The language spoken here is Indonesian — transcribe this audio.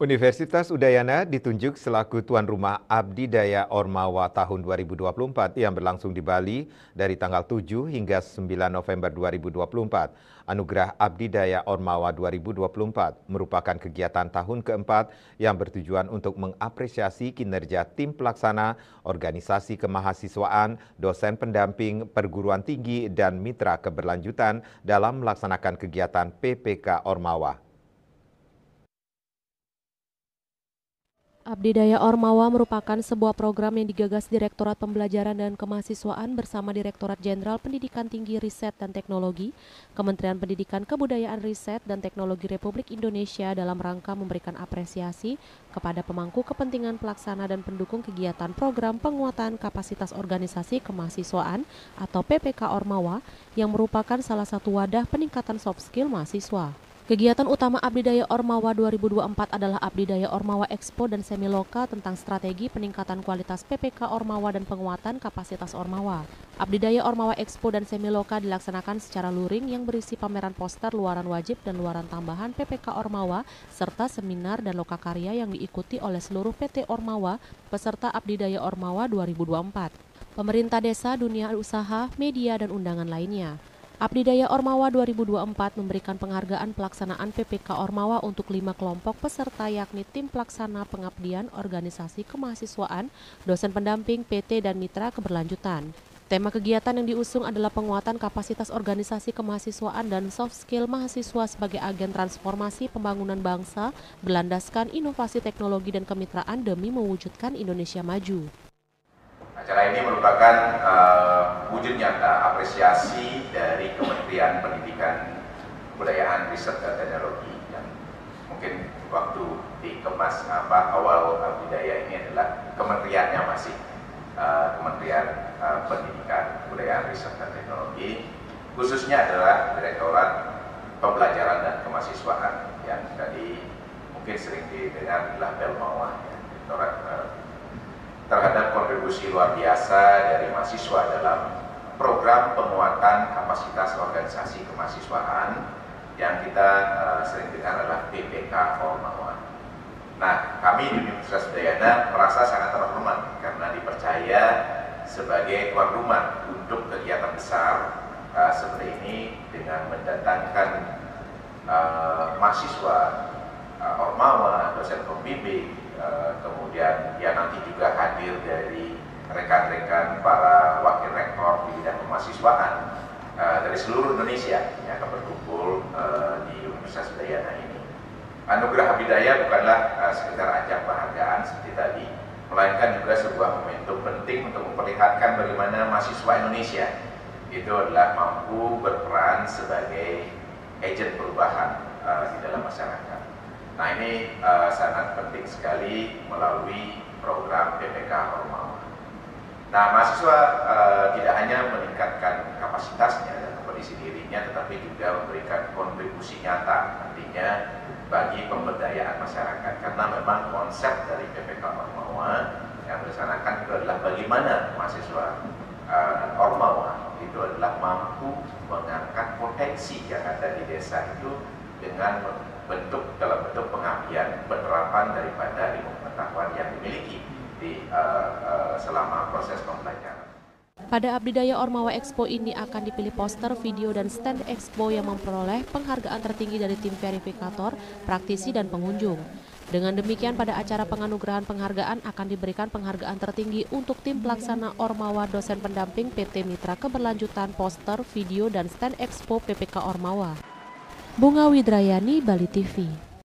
Universitas Udayana ditunjuk selaku tuan rumah Abdi Daya Ormawa tahun 2024 yang berlangsung di Bali dari tanggal 7 hingga 9 November 2024. Anugerah Abdi Daya Ormawa 2024 merupakan kegiatan tahun keempat yang bertujuan untuk mengapresiasi kinerja tim pelaksana, organisasi kemahasiswaan, dosen pendamping perguruan tinggi, dan mitra keberlanjutan dalam melaksanakan kegiatan PPK Ormawa. Abdi Daya Ormawa merupakan sebuah program yang digagas Direktorat Pembelajaran dan Kemahasiswaan bersama Direktorat Jenderal Pendidikan Tinggi Riset dan Teknologi, Kementerian Pendidikan Kebudayaan Riset dan Teknologi Republik Indonesia dalam rangka memberikan apresiasi kepada pemangku kepentingan pelaksana dan pendukung kegiatan program penguatan kapasitas organisasi kemahasiswaan atau PPK Ormawa yang merupakan salah satu wadah peningkatan soft skill mahasiswa. Kegiatan utama Abdi Daya Ormawa 2024 adalah Abdi Daya Ormawa Expo dan Semiloka tentang strategi peningkatan kualitas PPK Ormawa dan penguatan kapasitas Ormawa. Abdi Daya Ormawa Expo dan Semiloka dilaksanakan secara luring yang berisi pameran poster luaran wajib dan luaran tambahan PPK Ormawa serta seminar dan lokakarya yang diikuti oleh seluruh PT Ormawa peserta Abdi Daya Ormawa 2024. Pemerintah desa, dunia usaha, media, dan undangan lainnya. Abdi Daya Ormawa 2024 memberikan penghargaan pelaksanaan PPK Ormawa untuk 5 kelompok peserta yakni tim pelaksana pengabdian, organisasi kemahasiswaan, dosen pendamping, PT, dan mitra keberlanjutan. Tema kegiatan yang diusung adalah penguatan kapasitas organisasi kemahasiswaan dan soft skill mahasiswa sebagai agen transformasi pembangunan bangsa, berlandaskan inovasi teknologi dan kemitraan demi mewujudkan Indonesia maju. Acara ini merupakan wujud nyata apresiasi dari Kementerian Pendidikan, Kebudayaan, Riset dan Teknologi yang mungkin waktu dikemas awal Abdi Daya ini adalah kementeriannya masih Kementerian Pendidikan, Kebudayaan, Riset dan Teknologi, khususnya adalah Direktorat Pembelajaran dan Kemahasiswaan yang tadi mungkin sering didengar adalah Belmawa, ya, Direktorat terhadap kontribusi luar biasa dari mahasiswa dalam program penguatan kapasitas organisasi kemahasiswaan yang kita sering dengar adalah PPK Ormawa. Nah, kami di Universitas Udayana merasa sangat terhormat karena dipercaya sebagai tuan rumah untuk kegiatan besar seperti ini dengan mendatangkan mahasiswa Ormawa, dosen pembimbing, kemudian ya nanti juga hadir dari rekan-rekan para wakil rektor di bidang kemahasiswaan dari seluruh Indonesia yang akan berkumpul di Universitas Udayana ini. Anugerah Abdi Daya bukanlah sekedar ajang penghargaan seperti tadi, melainkan juga sebuah momentum penting untuk memperlihatkan bagaimana mahasiswa Indonesia itu adalah mampu berperan sebagai agen perubahan di dalam masyarakat. Nah, ini sangat penting sekali melalui program PPK Ormawa. Nah, mahasiswa tidak hanya meningkatkan kapasitasnya dan kondisi dirinya, tetapi juga memberikan kontribusi nyata nantinya bagi pemberdayaan masyarakat. Karena memang konsep dari PPK Ormawa yang dilaksanakan itu adalah bagaimana mahasiswa Ormawa itu adalah mampu mengangkat potensi yang ada di desa itu dengan dalam bentuk pengabdian penerapan daripada ilmu pengetahuan yang dimiliki di selama proses pembelajaran. Pada Abdi Daya Ormawa Expo ini akan dipilih poster, video, dan stand expo yang memperoleh penghargaan tertinggi dari tim verifikator, praktisi, dan pengunjung. Dengan demikian, pada acara penganugerahan penghargaan akan diberikan penghargaan tertinggi untuk tim pelaksana Ormawa, dosen pendamping, PT Mitra Keberlanjutan, poster, video, dan stand expo PPK Ormawa. Bunga Widrayani, Bali TV.